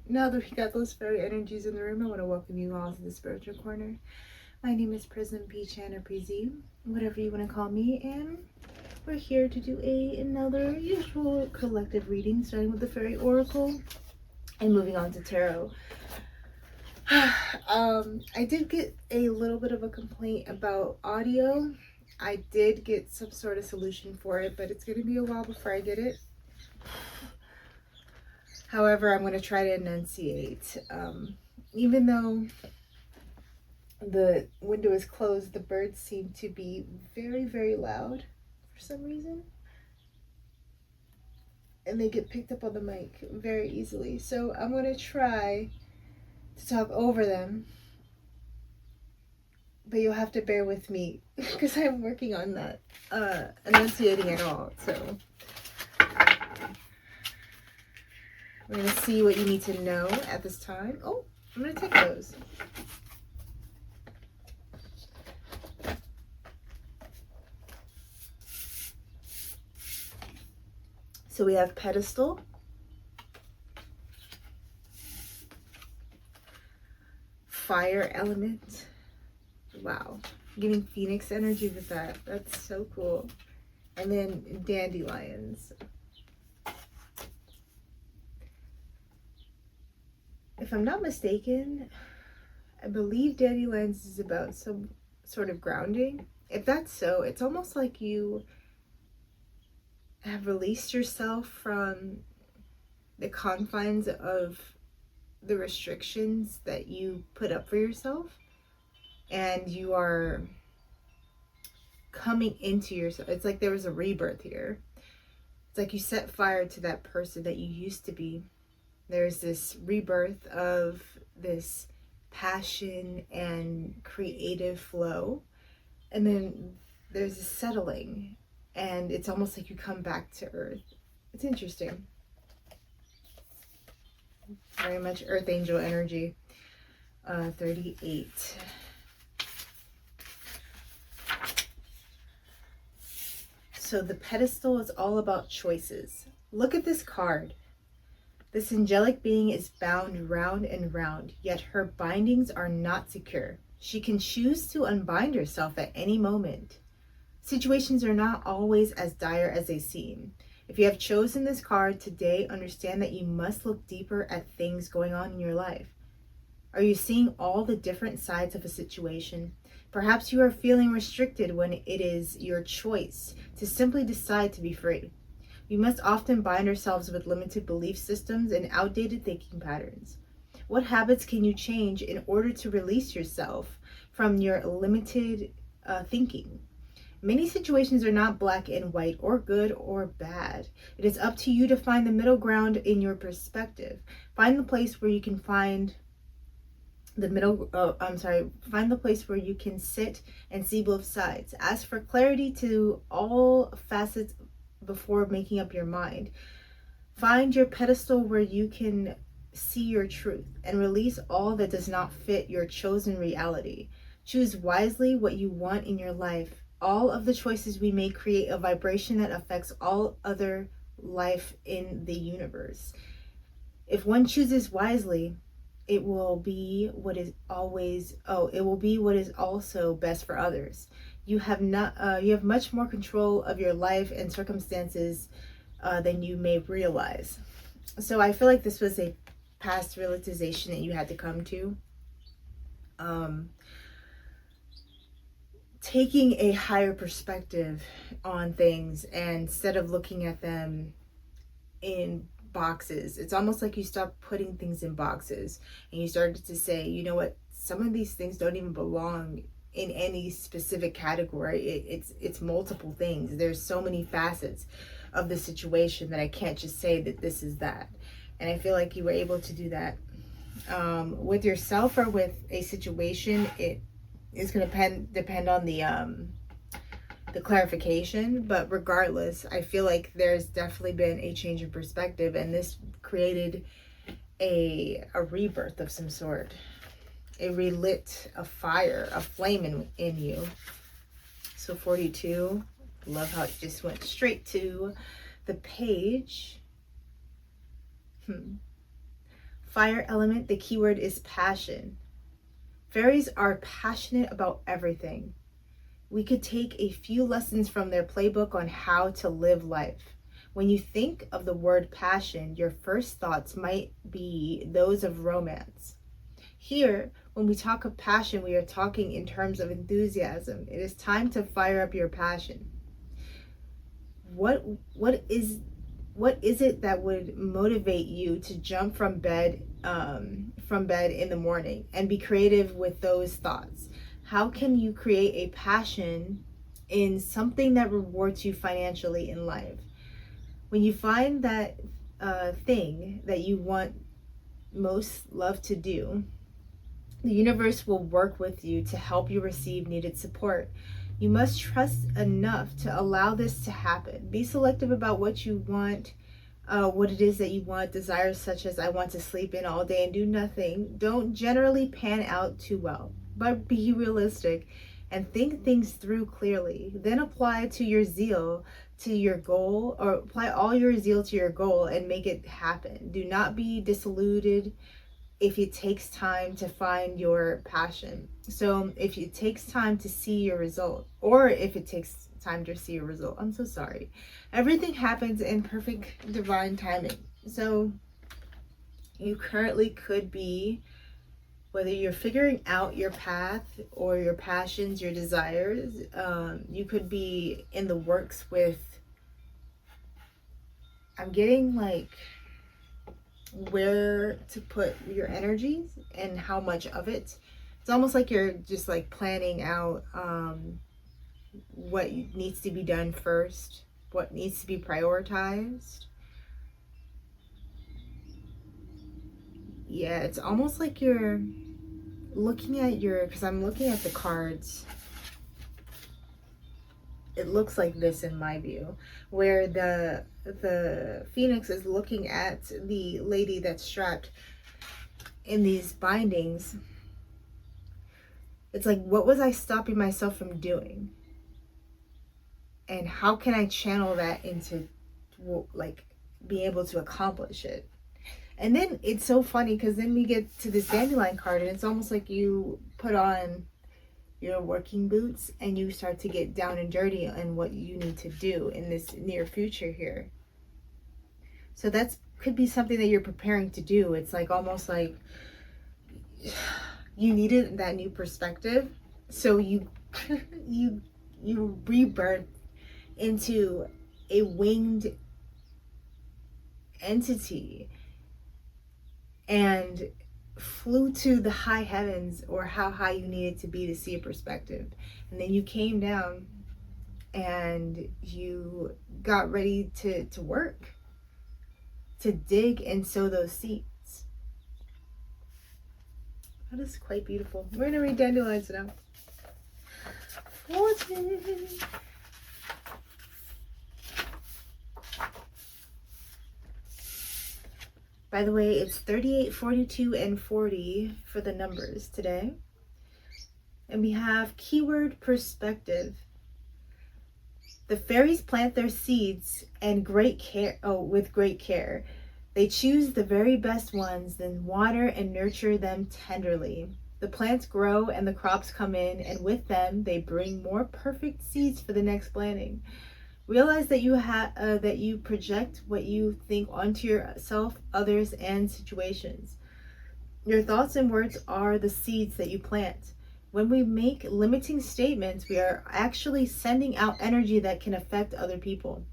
Now that we got those fairy energies in the room, I want to welcome you all to the Spiritual Corner. My name is Prism P-Chan or PZ, whatever you want to call me, and we're here to do another usual collective reading, starting with the Fairy Oracle and moving on to Tarot. I did get a little bit of a complaint about audio. I did get some sort of solution for it, but it's going to be a while before I get it. However, I'm going to try to enunciate. Even though the window is closed, the birds seem to be very, very loud for some reason. And they get picked up on the mic very easily. So I'm going to try to talk over them. But you'll have to bear with me because I'm working on that, enunciating it all. So we're going to see what you need to know at this time. Oh, I'm going to take those. So we have pedestal, fire element. Wow, getting phoenix energy with that. That's so cool. And then dandelions. If I'm not mistaken, I believe dandelions is about some sort of grounding. If that's so, it's almost like you have released yourself from the confines of the restrictions that you put up for yourself, and you are coming into yourself. It's like there was a rebirth here. It's like you set fire to that person that you used to be. There's this rebirth of this passion and creative flow, and then there's a settling, and it's almost like you come back to earth. It's interesting. Very much earth angel energy. 38. So the pedestal is all about choices. Look at this card. This angelic being is bound round and round, yet her bindings are not secure. She can choose to unbind herself at any moment. Situations are not always as dire as they seem. If you have chosen this card today, understand that you must look deeper at things going on in your life. Are you seeing all the different sides of a situation? Perhaps you are feeling restricted when it is your choice to simply decide to be free. We must often bind ourselves with limited belief systems and outdated thinking patterns. What habits can you change in order to release yourself from your limited thinking? Many situations are not black and white or good or bad. It is up to you to find the middle ground in your perspective. Find the place where you can find find the place where you can sit and see both sides. Ask for clarity to all facets before making up your mind. Find your pedestal where you can see your truth and release all that does not fit your chosen reality. Choose wisely what you want in your life. All of the choices we make create a vibration that affects all other life in the universe. If one chooses wisely, it will be what is also best for others. You have much more control of your life and circumstances than you may realize. So I feel like this was a past realization that you had to come to. Taking a higher perspective on things, and instead of looking at them in boxes, it's almost like you stop putting things in boxes and you started to say, you know what, some of these things don't even belong in any specific category. It's multiple things. There's so many facets of the situation that I can't just say that this is that. And I feel like you were able to do that with yourself or with a situation. It is going to depend on the clarification, but regardless, I feel like there's definitely been a change in perspective, and this created a rebirth of some sort. It relit a fire, a flame in you. So 42, love how it just went straight to the page. Fire element, the keyword is passion. Fairies are passionate about everything. We could take a few lessons from their playbook on how to live life. When you think of the word passion, your first thoughts might be those of romance. Here, when we talk of passion, we are talking in terms of enthusiasm. It is time to fire up your passion. What is it that would motivate you to jump from bed in the morning and be creative with those thoughts? How can you create a passion in something that rewards you financially in life? When you find that thing that you want most love to do, the universe will work with you to help you receive needed support. You must trust enough to allow this to happen. Be selective about what you want, what it is that you want. Desires such as I want to sleep in all day and do nothing don't generally pan out too well. But be realistic and think things through clearly. Then apply to your zeal to your goal, or apply all your zeal to your goal and make it happen. Do not be disillusioned if it takes time to find your passion. So if it takes time to see your result, or if it takes time to see your result, I'm so sorry. Everything happens in perfect divine timing. So you currently could be, whether you're figuring out your path or your passions, your desires, you could be in the works with, I'm getting like where to put your energies and how much of it. It's almost like you're just like planning out what needs to be done first, what needs to be prioritized. Yeah, it's almost like you're looking at because I'm looking at the cards. It looks like this in my view, where the phoenix is looking at the lady that's strapped in these bindings. It's like, what was I stopping myself from doing? And how can I channel that into like being able to accomplish it? And then it's so funny because then we get to this dandelion card and it's almost like you put on your working boots and you start to get down and dirty on what you need to do in this near future here. So that's could be something that you're preparing to do. It's like almost like you needed that new perspective, so you you rebirth into a winged entity and flew to the high heavens, or how high you needed to be to see a perspective, and then you came down and you got ready to work, to dig and sow those seeds. That is quite beautiful. We're gonna read dandelions now. Fortune. By the way, it's 38, 42, and 40 for the numbers today. And we have keyword perspective. The fairies plant their seeds and with great care. They choose the very best ones, then water and nurture them tenderly. The plants grow and the crops come in, and with them they bring more perfect seeds for the next planting. Realize that you project what you think onto yourself, others, and situations. Your thoughts and words are the seeds that you plant. When we make limiting statements, we are actually sending out energy that can affect other people.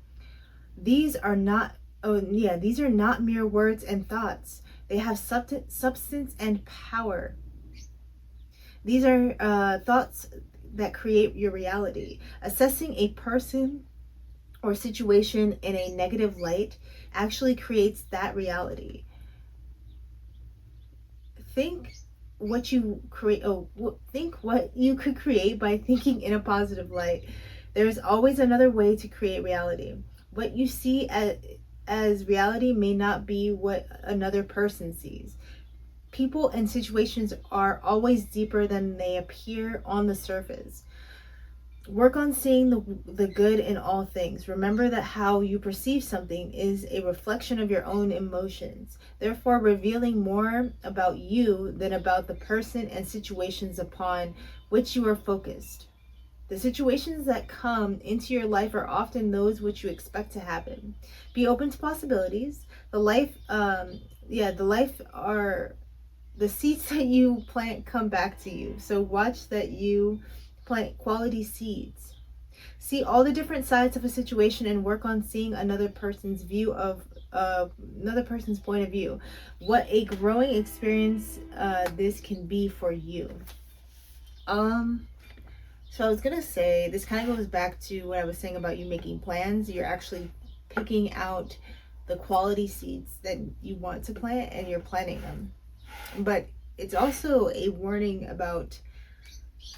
These are not mere words and thoughts. They have substance and power. These are thoughts that create your reality. Assessing a person or situation in a negative light actually creates that reality. Think what you could create by thinking in a positive light. There's always another way to create reality. What you see as reality may not be what another person sees. People and situations are always deeper than they appear on the surface. Work on seeing the good in all things. Remember that how you perceive something is a reflection of your own emotions, therefore revealing more about you than about the person and situations upon which you are focused. The situations that come into your life are often those which you expect to happen. Be open to possibilities. The life are the seeds that you plant come back to you. So watch that you plant quality seeds. See all the different sides of a situation and work on seeing another person's view of another person's point of view. What a growing experience this can be for you. So I was gonna say, this kind of goes back to what I was saying about you making plans. You're actually picking out the quality seeds that you want to plant and you're planting them. But it's also a warning about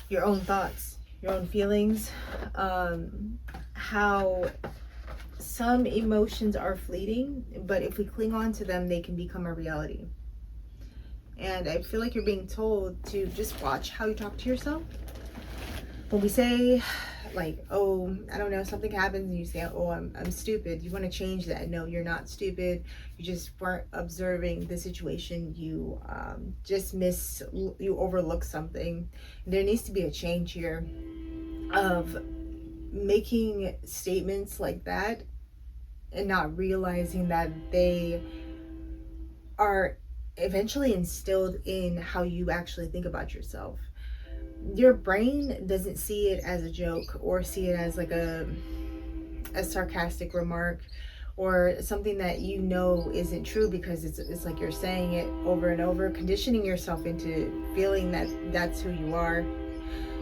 your own thoughts, your own feelings, how some emotions are fleeting, but if we cling on to them, they can become a reality. And I feel like you're being told to just watch how you talk to yourself. When we say, like, oh, I don't know, something happens and you say, oh, I'm stupid, you want to change that. No, you're not stupid. You just weren't observing the situation. You you overlooked something. There needs to be a change here of making statements like that and not realizing that they are eventually instilled in how you actually think about yourself. Your brain doesn't see it as a joke or see it as like a sarcastic remark or something that you know isn't true, because it's like you're saying it over and over, conditioning yourself into feeling that that's who you are.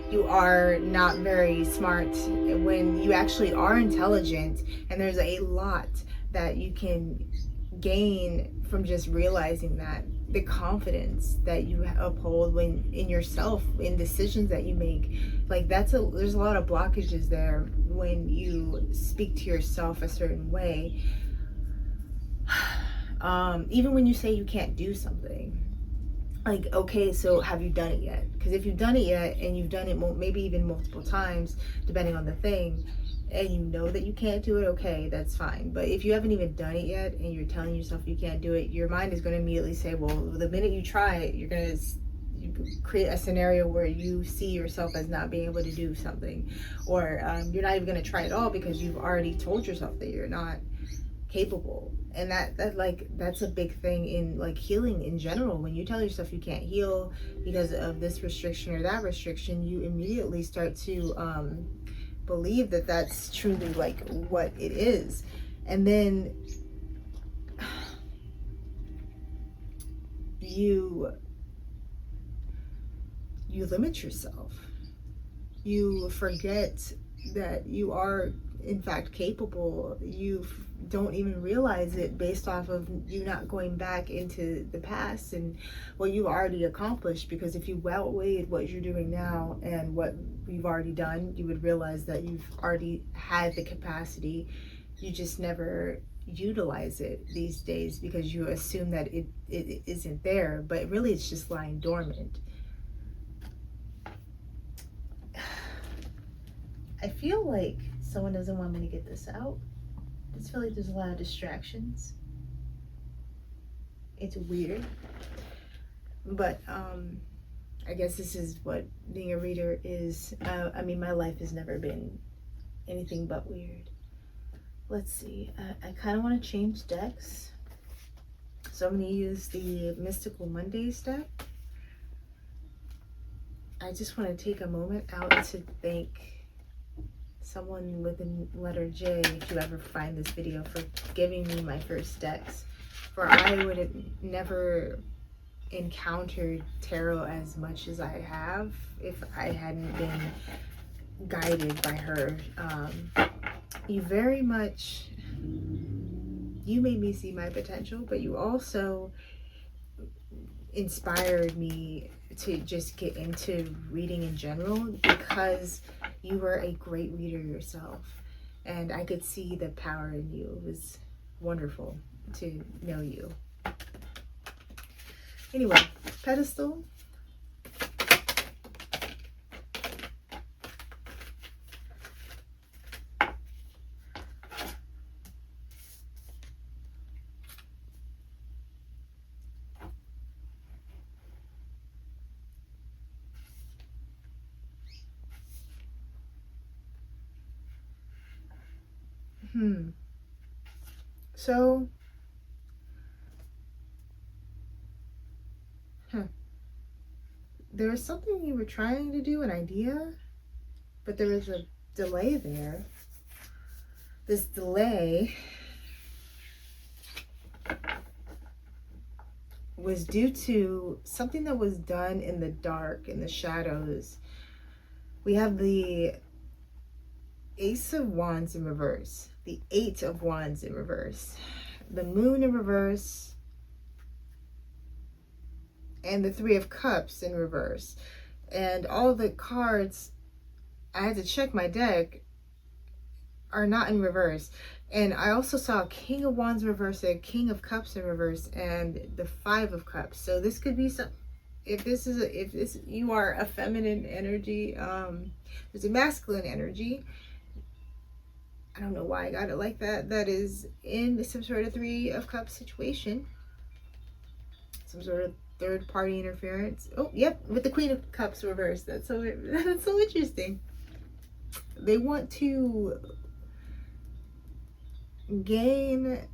You are not very smart when you actually are intelligent, and there's a lot that you can gain from just realizing that. The confidence that you uphold when in yourself, in decisions that you make, like there's a lot of blockages there when you speak to yourself a certain way. Even when you say you can't do something, like, okay, so have you done it yet? Because if you've done it yet, and you've done it maybe even multiple times depending on the thing, and you know that you can't do it, okay, that's fine. But if you haven't even done it yet and you're telling yourself you can't do it, your mind is going to immediately say, well, the minute you try it, you're going to create a scenario where you see yourself as not being able to do something, or you're not even going to try at all because you've already told yourself that you're not capable. And that's a big thing in like healing in general. When you tell yourself you can't heal because of this restriction or that restriction, you immediately start to believe that that's truly like what it is. And then you limit yourself. You forget that you are in fact capable. You don't even realize it based off of you not going back into the past and what you already accomplished. Because if you outweighed what you're doing now and what you've already done, you would realize that you've already had the capacity. You just never utilize it these days because you assume that it isn't there, but really it's just lying dormant. I feel like someone doesn't want me to get this out. I just feel like there's a lot of distractions. It's weird. But I guess this is what being a reader is. I mean, my life has never been anything but weird. Let's see. I kind of want to change decks. So I'm going to use the Mystical Mondays deck. I just want to take a moment out to thank someone with the letter J, if you ever find this video, for giving me my first decks. For I would have never encountered tarot as much as I have if I hadn't been guided by her. You very much, you made me see my potential, but you also inspired me to just get into reading in general because you were a great reader yourself, and I could see the power in you. It was wonderful to know you. Anyway, pedestal. So, there was something you were trying to do, an idea, but there was a delay there. This delay was due to something that was done in the dark, in the shadows. We have the Ace of Wands in reverse, the Eight of Wands in reverse, the Moon in reverse, and the Three of Cups in reverse. And all the cards, I had to check my deck, are not in reverse. And I also saw King of Wands reverse, a King of Cups in reverse, and the Five of Cups. So this could be some, if you are a feminine energy, there's a masculine energy. I don't know why I got it like that. That is in some sort of Three of Cups situation. Some sort of third party interference. Oh, yep, with the Queen of Cups reversed. That's so interesting. They want to gain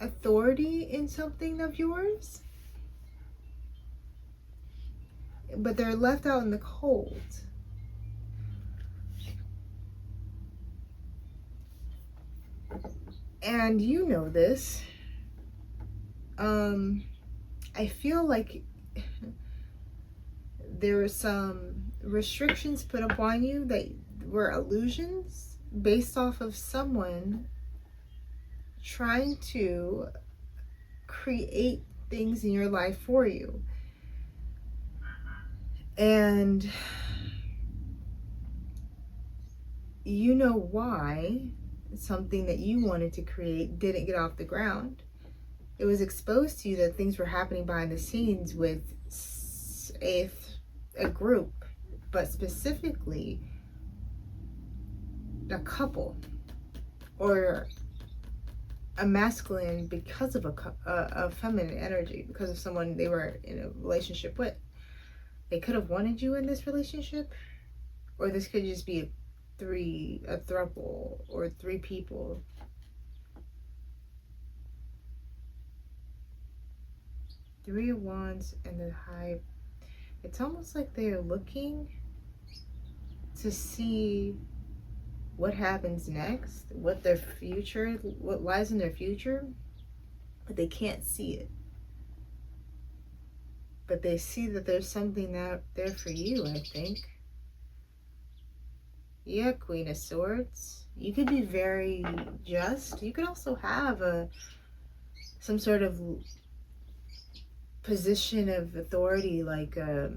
authority in something of yours, but they're left out in the cold. And you know this. I feel like there were some restrictions put upon you that were illusions based off of someone trying to create things in your life for you. And you know why something that you wanted to create didn't get off the ground. It was exposed to you that things were happening behind the scenes with a group, but specifically a couple or a masculine because of a feminine energy, because of someone they were in a relationship with. They could have wanted you in this relationship, or this could just be a throuple, or three people. Three of Wands and the High. It's almost like they are looking to see what happens next, what their future, what lies in their future, but they can't see it. But they see that there's something out there for you, I think. Yeah, Queen of Swords. You could be very just. You could also have some sort of position of authority, like a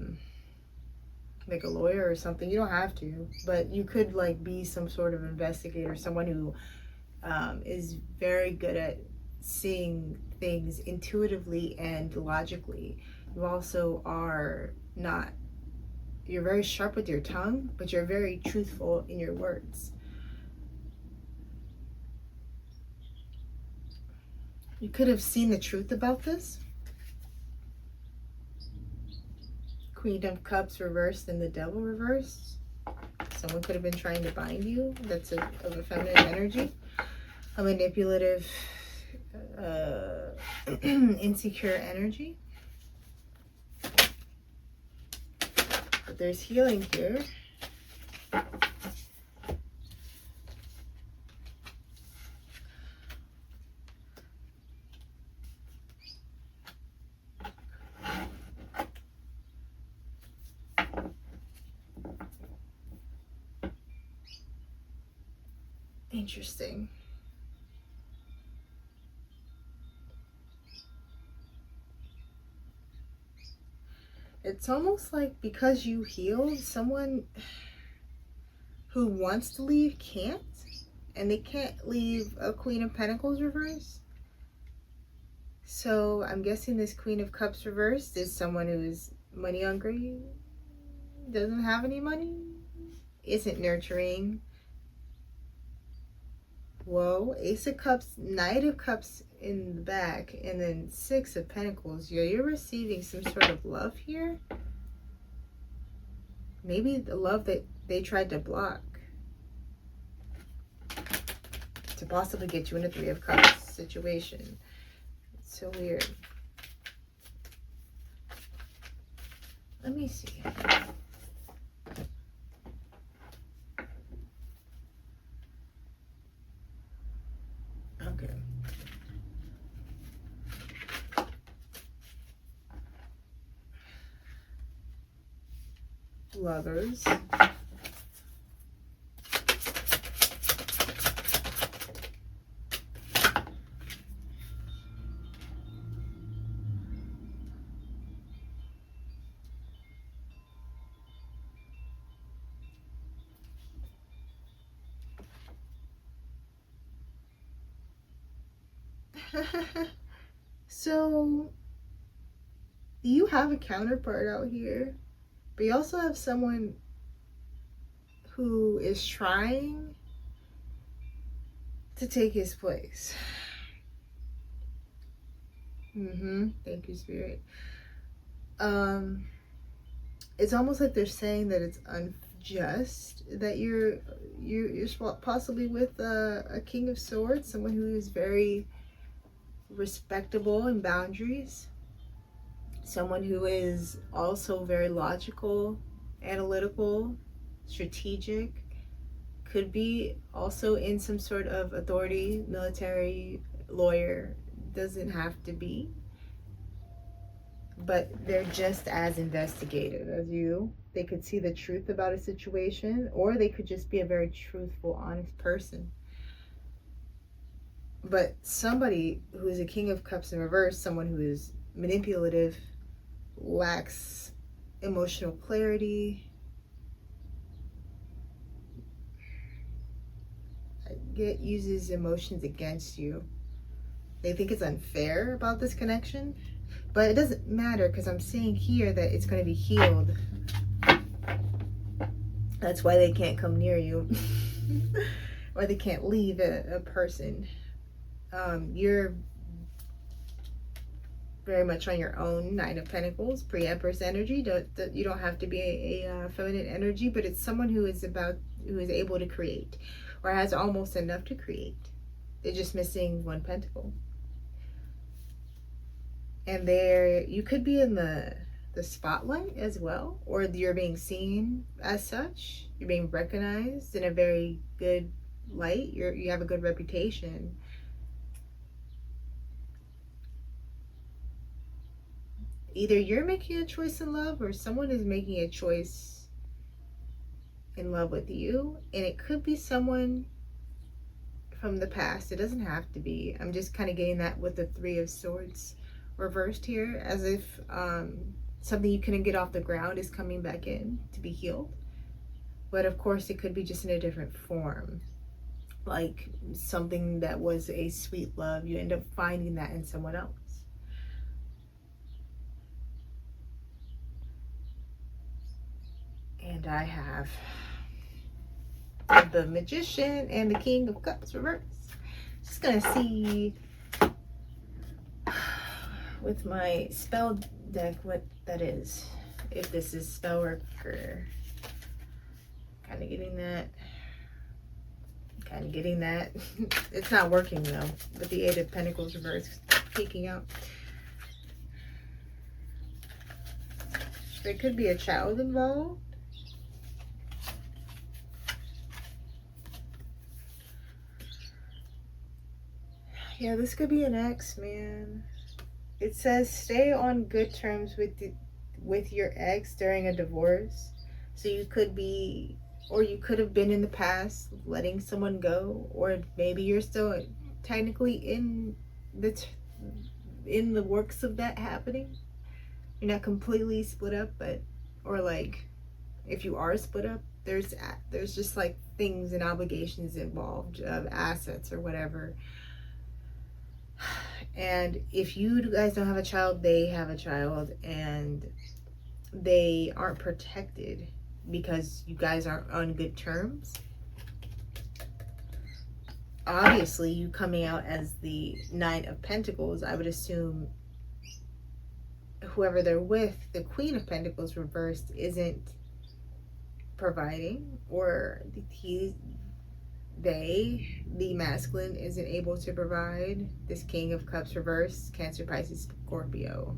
lawyer or something. You don't have to, but you could like be some sort of investigator, someone who is very good at seeing things intuitively and logically. You also are not, you're very sharp with your tongue, but you're very truthful in your words. You could have seen the truth about this. Queen of Cups reversed and the Devil reversed. Someone could have been trying to bind you. That's of a feminine energy. A manipulative, insecure energy. But there's healing here. Interesting. It's almost like because you healed, someone who wants to leave can't, and they can't leave a Queen of Pentacles reversed. So I'm guessing this Queen of Cups reversed is someone who's money hungry, doesn't have any money, isn't nurturing. Whoa, Ace of Cups, Knight of Cups in the back, and then Six of Pentacles. Yeah, you're receiving some sort of love here. Maybe the love that they tried to block. to possibly get you in a Three of Cups situation. It's so weird. Let me see. Okay. Lovers. So you have a counterpart out here, but you also have someone who is trying to take his place. Thank you, Spirit. It's almost like they're saying that it's unjust that you're possibly with a King of Swords, someone who is very respectable in boundaries, someone who is also very logical, analytical, strategic, could be also in some sort of authority, military, lawyer, doesn't have to be, but they're just as investigative as you. They could see the truth about a situation, or they could just be a very truthful, honest person. But somebody who is a King of Cups in reverse, someone who is manipulative, lacks emotional clarity, uses emotions against you. They think it's unfair about this connection, but it doesn't matter, because I'm seeing here that it's going to be healed. That's why they can't come near you. Or they can't leave a person. You're very much on your own. Nine of Pentacles, pre-Empress energy. You don't have to be a feminine energy, but it's someone who is able to create, or has almost enough to create. They're just missing one pentacle. And you could be in the spotlight as well, or you're being seen as such. You're being recognized in a very good light. You have a good reputation. Either you're making a choice in love, or someone is making a choice in love with you. And it could be someone from the past. It doesn't have to be. I'm just kind of getting that with the Three of Swords reversed here, as if something you couldn't get off the ground is coming back in to be healed. But of course, it could be just in a different form. Like something that was a sweet love, you end up finding that in someone else. And I have the Magician and the King of Cups reversed. Just gonna see with my spell deck what that is. If this is spell work, or kind of getting that. It's not working though, with the Eight of Pentacles reversed peeking out. There could be a child involved. Yeah, this could be an ex, man. It says stay on good terms with your ex during a divorce. So you could be, or you could have been in the past letting someone go, or maybe you're still technically in the works of that happening. You're not completely split up, but, or like if you are split up, there's just like things and obligations involved of assets or whatever. And if you guys don't have a child, they have a child, and they aren't protected because you guys aren't on good terms. Obviously, you coming out as the Nine of Pentacles, I would assume whoever they're with, the Queen of Pentacles reversed, isn't providing, or the masculine, isn't able to provide. This King of Cups reverse, Cancer, Pisces, Scorpio.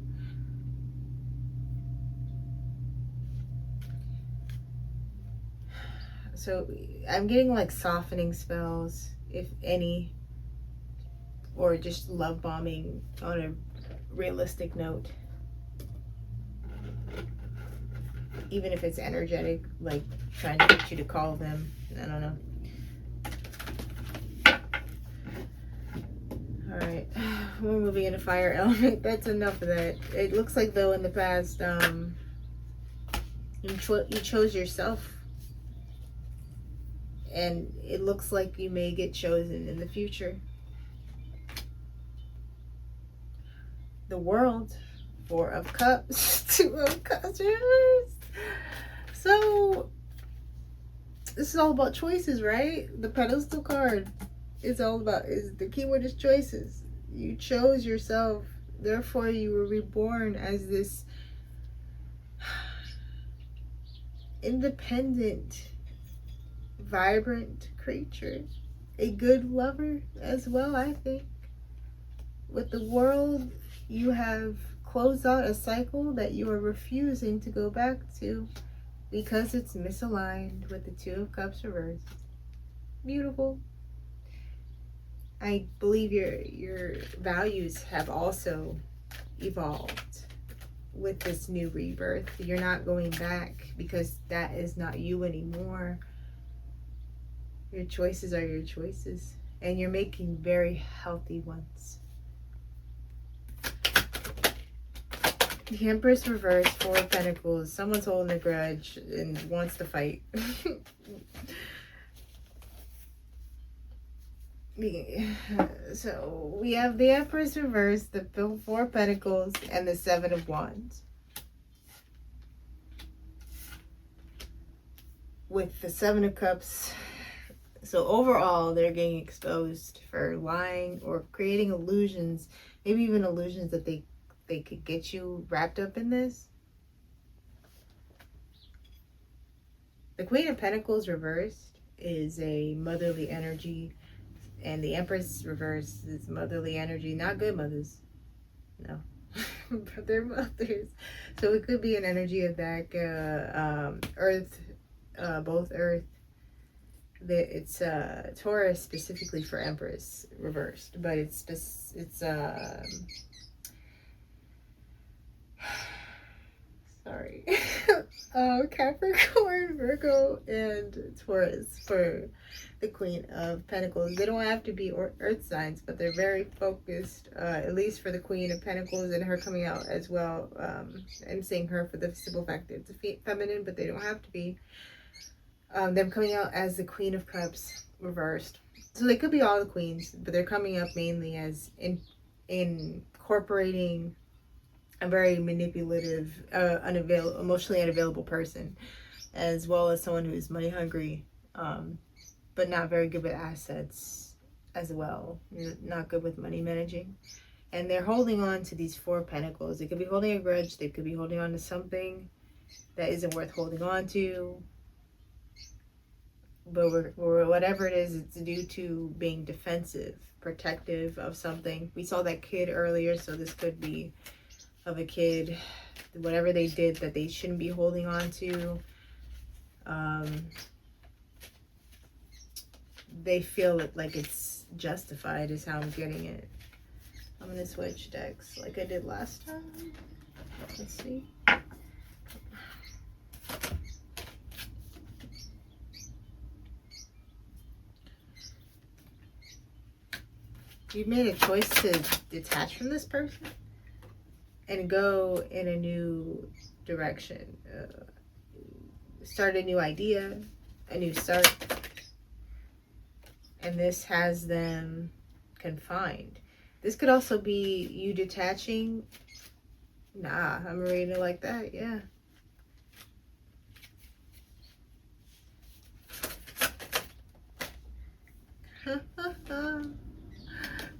So I'm getting like softening spells, if any, or just love bombing on a realistic note. Even if it's energetic, like trying to get you to call them. I don't know. Alright, we're moving into fire element. That's enough of that. It looks like, though, in the past, you chose yourself. And it looks like you may get chosen in the future. The World, 4 of Cups, 2 of Cups reversed. So, this is all about choices, right? The pedestal card is all about, the keyword is choices. You chose yourself. Therefore, you were reborn as this independent, vibrant creature. A good lover as well, I think. With the World, you have closed out a cycle that you are refusing to go back to because it's misaligned with the 2 of Cups reversed. Beautiful. I believe your values have also evolved with this new rebirth. You're not going back because that is not you anymore. Your choices are your choices, and you're making very healthy ones. The Empress reversed, 4 of Pentacles. Someone's holding a grudge and wants to fight. So we have the Empress reversed, the 4 of Pentacles, and the 7 of Wands. With the 7 of Cups. So overall, they're getting exposed for lying or creating illusions. Maybe even illusions that they could get you wrapped up in this. The Queen of Pentacles reversed is a motherly energy, and the Empress reversed is motherly energy. Not good mothers, no, but they're mothers. So it could be an energy of that Earth, both Earth. It's Taurus specifically for Empress reversed, but it's sorry. Capricorn, Virgo, and Taurus for the Queen of Pentacles. They don't have to be earth signs, but they're very focused, at least for the Queen of Pentacles and her coming out as well. I'm saying her for the simple fact that it's feminine, but they don't have to be. Them coming out as the Queen of Cups reversed. So they could be all the queens, but they're coming up mainly as incorporating a very manipulative, emotionally unavailable person, as well as someone who's money hungry, but not very good with assets as well. Not good with money managing. And they're holding on to these 4 Pentacles. They could be holding a grudge. They could be holding on to something that isn't worth holding on to. But whatever it is, it's due to being defensive, protective of something. We saw that kid earlier, so this could be of a kid, whatever they did that they shouldn't be holding on to. They feel it like it's justified is how I'm getting it. I'm gonna switch decks like I did last time. Let's see. You made a choice to detach from this person and go in a new direction. Start a new idea, a new start. And this has them confined. This could also be you detaching. Nah, I'm reading it like that, yeah.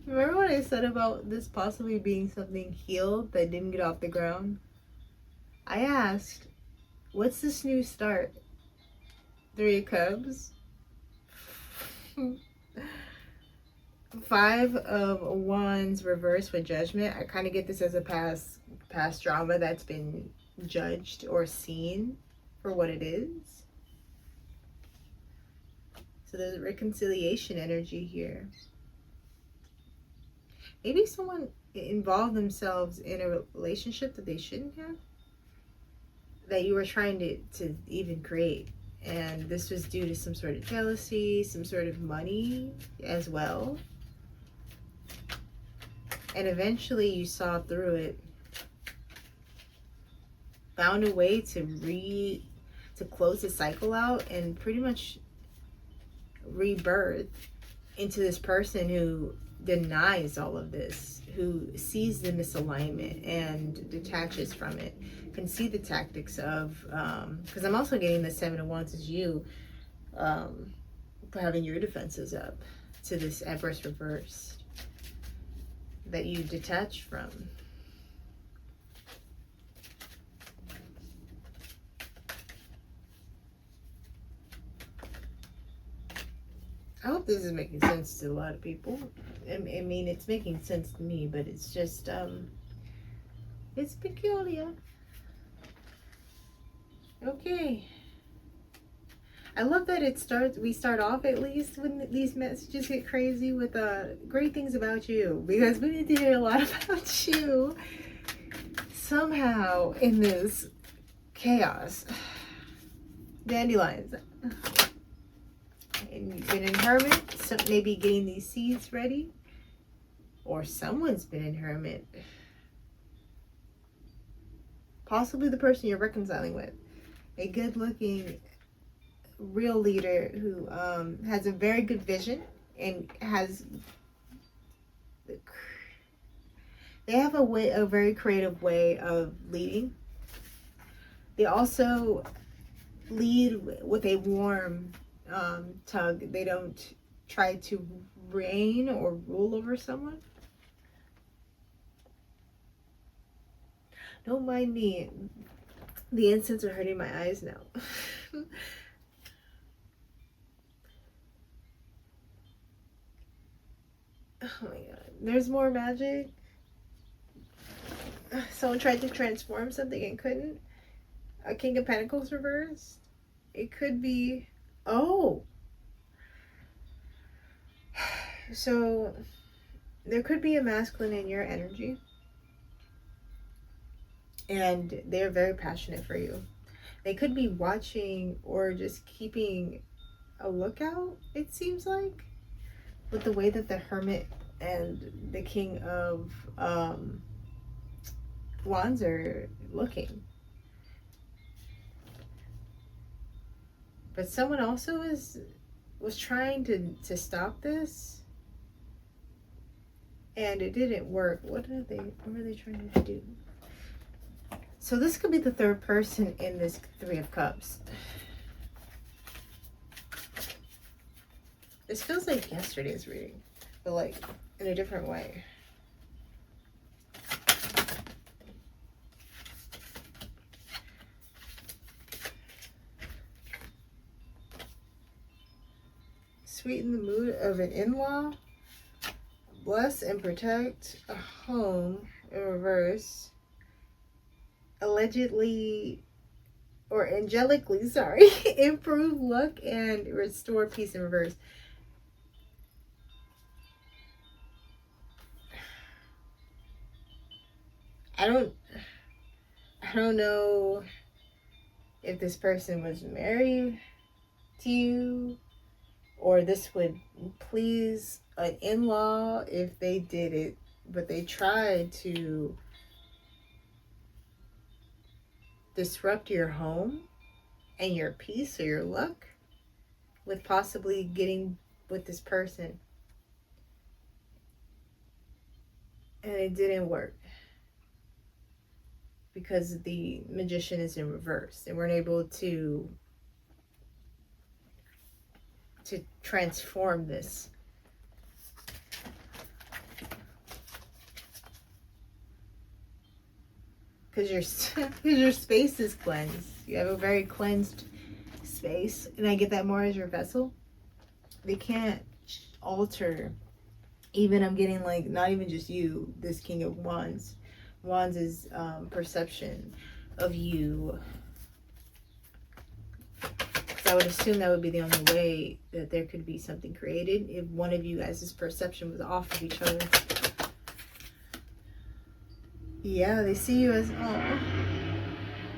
Remember what I said about this possibly being something healed that didn't get off the ground? I asked, what's this new start? 3 of Cups. Five of Wands reversed with Judgment. I kind of get this as a past drama that's been judged or seen for what it is. So there's a reconciliation energy here. Maybe someone involved themselves in a relationship that they shouldn't have, that you were trying to even create. And this was due to some sort of jealousy, some sort of money as well. And eventually you saw through it, found a way to close the cycle out and pretty much rebirth into this person who denies all of this, who sees the misalignment and detaches from it, can see the tactics of, because I'm also getting the Seven of Wands as you, having your defenses up to this Empress reverse that you detach from. I hope this is making sense to a lot of people. I mean, it's making sense to me, but it's just, it's peculiar. Okay. I love that we start off at least when these messages get crazy with great things about you, because we need to hear a lot about you somehow in this chaos. Dandelions. And you've been in Hermit, so maybe getting these seeds ready, or someone's been in Hermit, possibly the person you're reconciling with, a good looking real leader who has a very good vision and they have a very creative way of leading. They also lead with a warm tug. They don't try to reign or rule over someone. Don't mind me. The incense are hurting my eyes now. Oh my god. There's more magic. Someone tried to transform something and couldn't. A King of Pentacles reversed. It could be... Oh! So, there could be a masculine in your energy. And they're very passionate for you. They could be watching or just keeping a lookout, it seems like, with the way that the Hermit and the King of Wands are looking. But someone also was trying to stop this, and it didn't work. What were they trying to do? So this could be the third person in this Three of Cups. This feels like yesterday's reading, but like in a different way. Sweeten the mood of an in-law. Bless and protect a home in reverse. Allegedly or angelically, sorry, improve luck and restore peace in reverse. I don't know if this person was married to you, or this would please an in-law if they did it, but they tried to disrupt your home and your peace or your luck with possibly getting with this person. And it didn't work because the Magician is in reverse. They weren't able to transform this. Because your space is cleansed. You have a very cleansed space. And I get that more as your vessel. they can't alter. Even I'm getting like, not even just you, this King of Wands. Wands is perception of you. Because I would assume that would be the only way that there could be something created, if one of you guys' perception was off of each other. Yeah, they see you as, oh.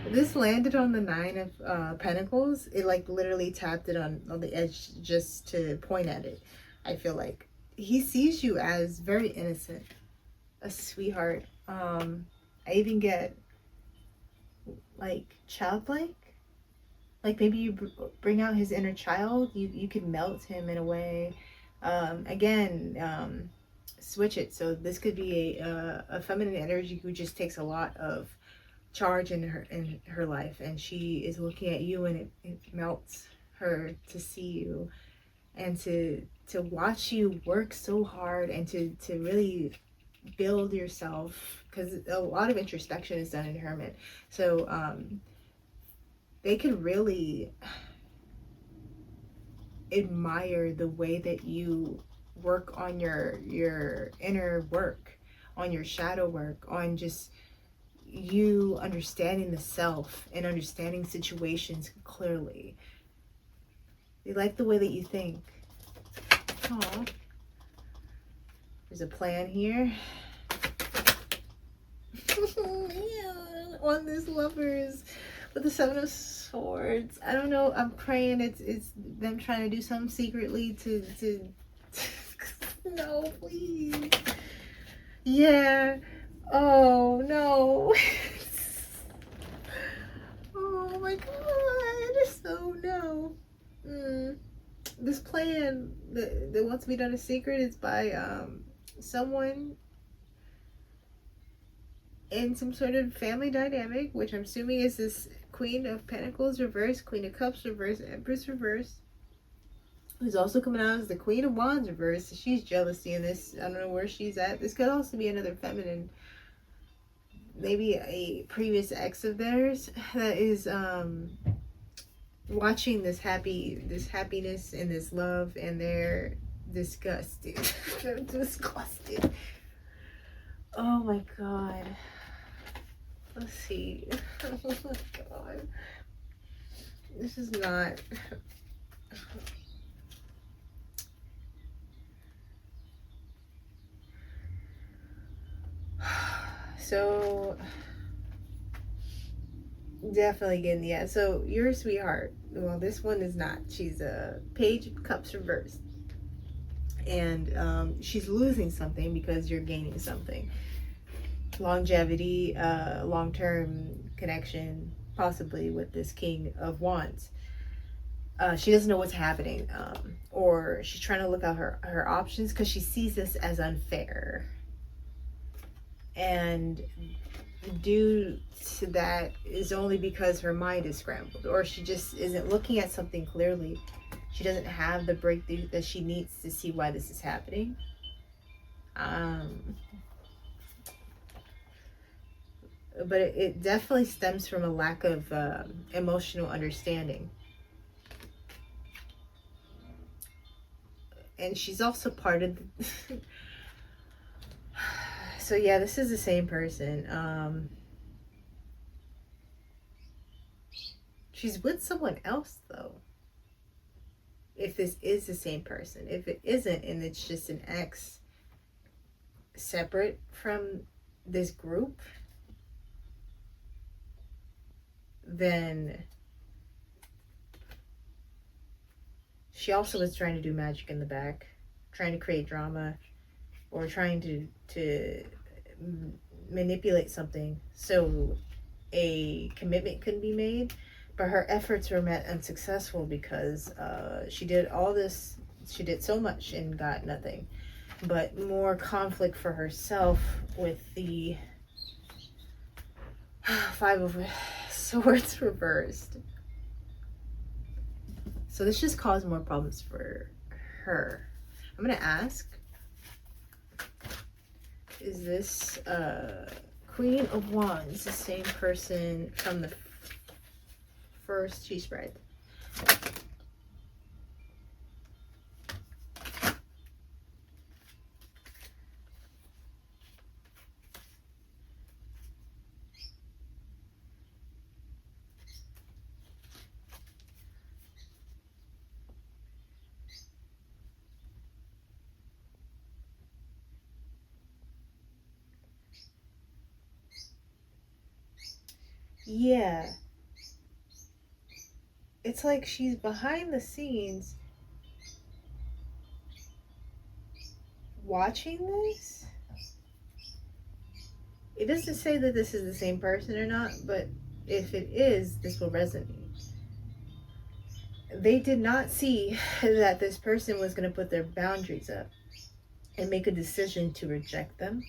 This landed on the 9 of Pentacles. It like literally tapped it on the edge just to point at it. I feel like he sees you as very innocent, a sweetheart. I even get like childlike. Like maybe you bring out his inner child. You could melt him in a way. Again, switch it. So this could be a feminine energy who just takes a lot of charge in her life, and she is looking at you, and it melts her to see you and to watch you work so hard, and to really build yourself, because a lot of introspection is done in Hermit. So they could really admire the way that you work on your inner work, on your shadow work, on just you understanding the self and understanding situations clearly. They like the way that you think. Aww. There's a plan here. Yeah, on this Lovers with the 7 of Swords. I don't know. I'm praying it's them trying to do something secretly to no, please. Yeah. Oh no. Oh my god. So no. This plan that wants to be done in secret is by someone in some sort of family dynamic, which I'm assuming is this Queen of Pentacles reverse, Queen of Cups reverse, Empress reverse, who's also coming out as the Queen of Wands reverse. She's jealousy in this. I don't know where she's at. This could also be another feminine, maybe a previous ex of theirs that is watching this happiness and this love, and they're disgusted. They're disgusted. Oh my god. Let's see. Oh my god. This is not. So definitely getting, yeah. So you're a sweetheart. Well, this one is not. She's a Page of Cups reversed, and she's losing something because you're gaining something. Longevity, long-term connection, possibly with this King of Wands. She doesn't know what's happening, or she's trying to look at her options because she sees this as unfair. And due to that is only because her mind is scrambled, or she just isn't looking at something clearly. She doesn't have the breakthrough that she needs to see why this is happening. But it definitely stems from a lack of emotional understanding. And she's also part of the so yeah, this is the same person. She's with someone else though. If this is the same person. If it isn't, and it's just an ex separate from this group, then she also was trying to do magic in the back, trying to create drama, or trying to manipulate something so a commitment couldn't be made. But her efforts were met unsuccessful because she did all this, she did so much and got nothing but more conflict for herself with the 5 of Swords reversed. So this just caused more problems for her. I'm gonna ask, is this Queen of Wands the same person from the first she spread? Yeah. It's like she's behind the scenes watching this. It doesn't say that this is the same person or not, but if it is, this will resonate. They did not see that this person was going to put their boundaries up and make a decision to reject them.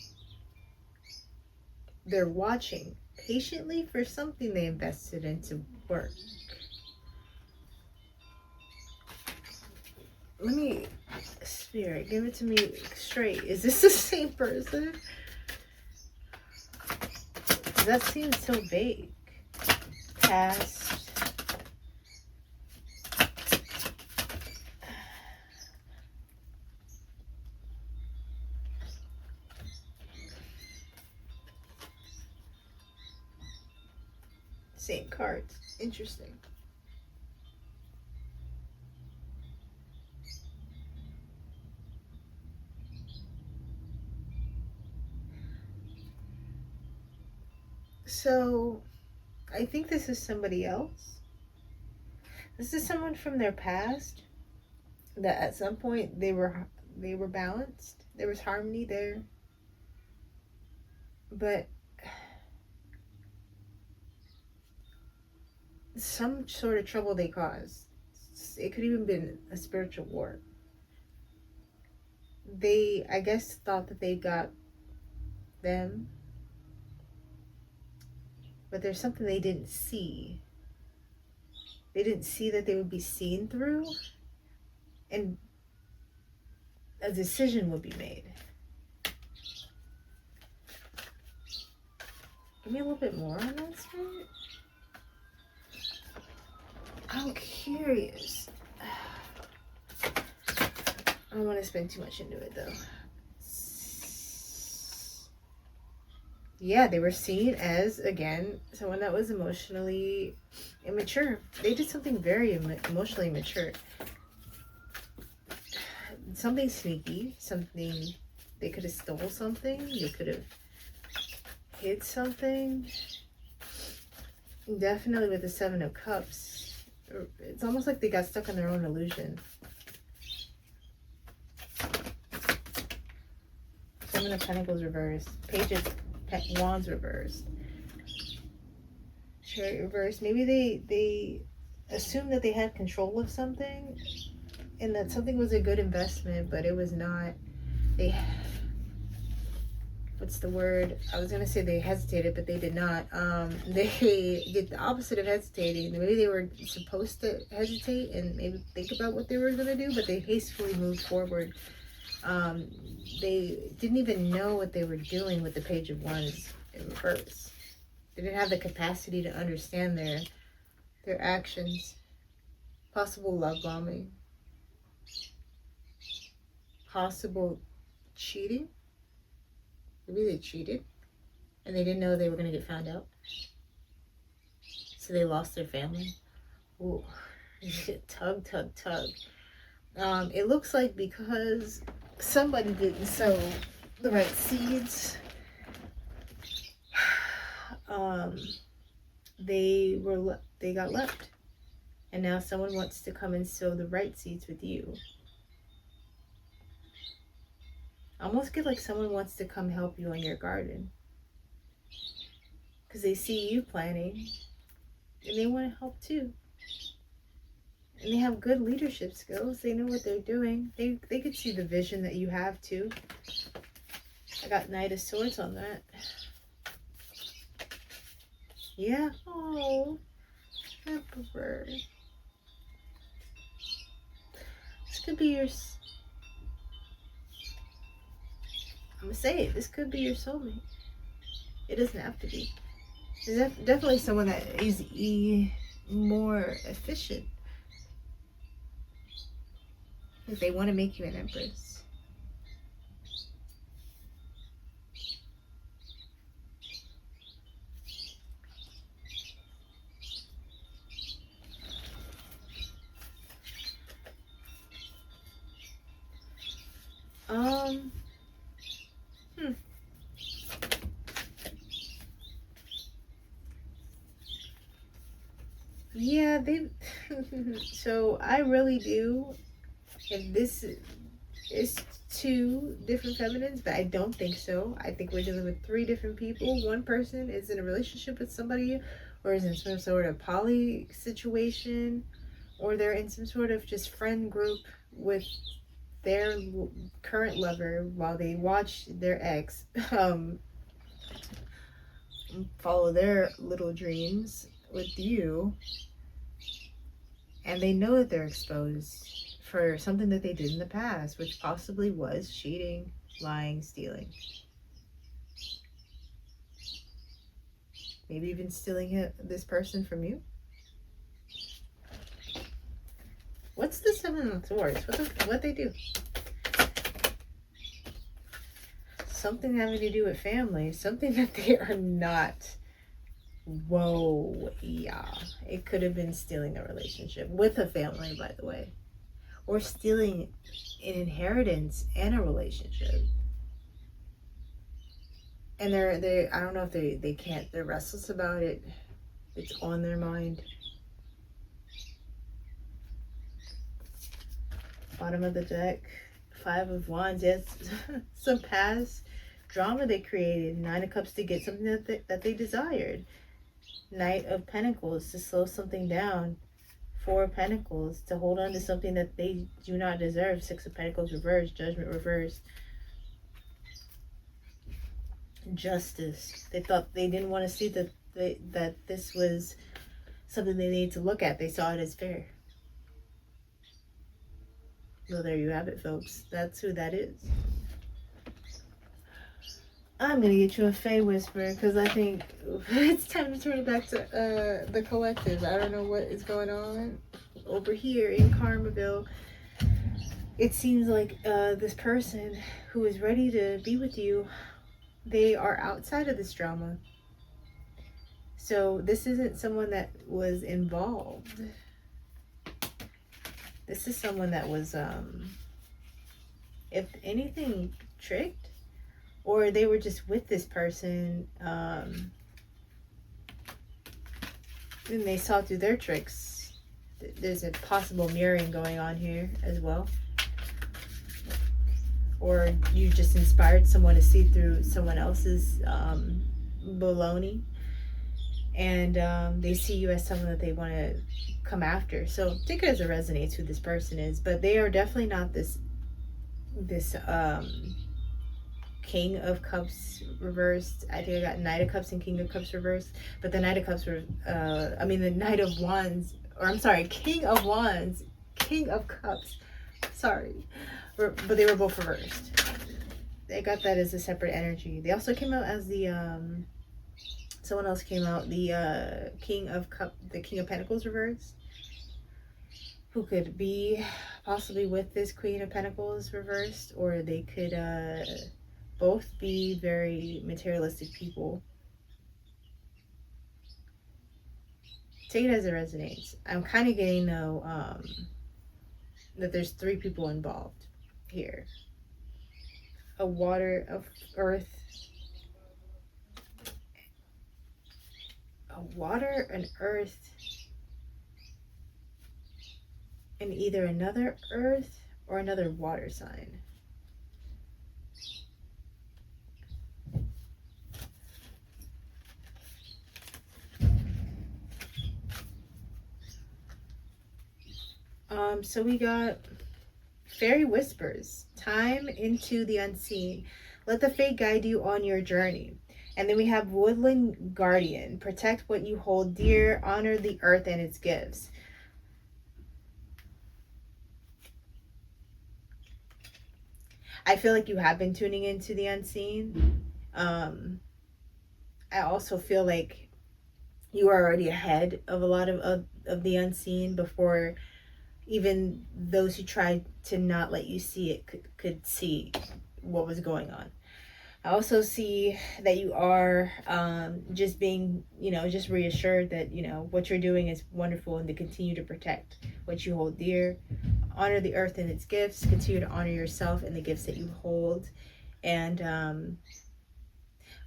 They're watching patiently for something they invested into work. Let me, Spirit, give it to me straight. Is this the same person? That seems so vague. Past. Same cards. Interesting. So, I think this is somebody else. This is someone from their past that at some point they were balanced. There was harmony there. But some sort of trouble they caused. It could even been a spiritual war. They, I guess, thought that they got them, but there's something they didn't see. They didn't see that they would be seen through, and a decision would be made. Give me a little bit more on that, Spirit. I'm curious. I don't want to spend too much into it, though. Yeah, they were seen as, again, someone that was emotionally immature. They did something very emotionally immature. Something sneaky, something, they could have stole something, they could have hid something. Definitely with the Seven of Cups, it's almost like they got stuck in their own illusion. Seven of Pentacles reversed, Page of Wands reversed, Chariot reversed. Maybe they assumed that they had control of something and that something was a good investment, but it was not. They, what's the word? I was gonna say they hesitated, but they did not. They did the opposite of hesitating. Maybe they were supposed to hesitate and maybe think about what they were gonna do, but they hastily moved forward. They didn't even know what they were doing with the Page of Wands in reverse. They didn't have the capacity to understand their actions. Possible love bombing. Possible cheating. Maybe they cheated and they didn't know they were going to get found out. So they lost their family. Ooh. Tug, tug, tug. It looks like because somebody didn't sow the right seeds, they got left. And now someone wants to come and sow the right seeds with you. I almost get like someone wants to come help you on your garden. Because they see you planting. And they want to help too. And they have good leadership skills. They know what they're doing. They could see the vision that you have too. I got Knight of Swords on that. Yeah. Oh. Emperor. This could be your... I'm going to say it. This could be your soulmate. It doesn't have to be. There's definitely someone that is more efficient. If they want to make you an empress. they so I really do, and this is two different feminines, but I don't think so. I think we're dealing with three different people. One person is in a relationship with somebody, or is in some sort of poly situation, or they're in some sort of just friend group with their current lover while they watch their ex follow their little dreams with you, and they know that they're exposed for something that they did in the past, which possibly was cheating, lying, stealing, maybe even stealing this person from you. What's the Seven of Swords? What they do? Something having to do with family, something that they are not. Whoa, yeah. It could have been stealing a relationship with a family, by the way, or stealing an inheritance and a relationship. And they I don't know if they can't, they're restless about it. It's on their mind. Bottom of the deck, Five of Wands. Yes, some past drama they created. Nine of Cups to get something that they desired. Knight of Pentacles to slow something down. Four of Pentacles to hold on to something that they do not deserve. Six of Pentacles reversed. Judgment reversed. Justice. They thought they didn't want to see that this was something they needed to look at. They saw it as fair. Well, there you have it, folks. That's who that is. I'm gonna get you a Fae Whisper because I think it's time to turn it back to the collective. I don't know what is going on over here in Karmaville. It seems like this person who is ready to be with you, they are outside of this drama. So this isn't someone that was involved. This is someone that was, if anything, tricked. Or they were just with this person, and they saw through their tricks. There's a possible mirroring going on here as well. Or you just inspired someone to see through someone else's baloney. And they see you as someone that they want to come after. So take it as it resonates who this person is. But they are definitely not this King of Cups reversed. I think I got Knight of Cups and King of Cups reversed. But the Knight of Cups were, the Knight of Wands, or I'm sorry, King of Wands, King of Cups, sorry. But they were both reversed. They got that as a separate energy. They also came out as the, someone else came out, the King of Pentacles reversed, who could be possibly with this Queen of Pentacles reversed, or they could both be very materialistic people. Take it as it resonates. I'm kind of getting, though, that there's three people involved here. A water, of earth, a water, an earth, and either another earth or another water sign. So we got Fairy Whispers, time into the unseen. Let the fate guide you on your journey. And then we have Woodland Guardian, protect what you hold dear, honor the earth and its gifts. I feel like you have been tuning into the unseen. I also feel like you are already ahead of a lot of the unseen before even those who tried to not let you see it could see what was going on. I also see that you are just being, just reassured that, what you're doing is wonderful, and to continue to protect what you hold dear. Honor the earth and its gifts. Continue to honor yourself and the gifts that you hold. And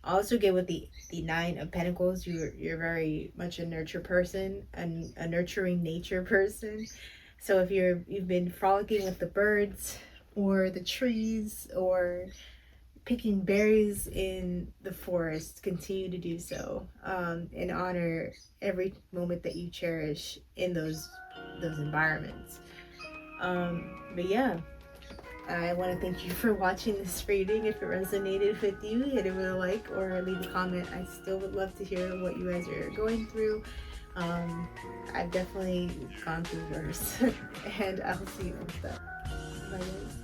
I also get with the Nine of Pentacles. You're very much a nurture person, and a nurturing nature person. So if you've been frolicking with the birds or the trees or picking berries in the forest, continue to do so, and honor every moment that you cherish in those environments. But yeah, I want to thank you for watching this reading. If it resonated with you, hit it with a like or leave a comment. I still would love to hear what you guys are going through. I've definitely gone through yours. And I'll see you next time. Bye guys.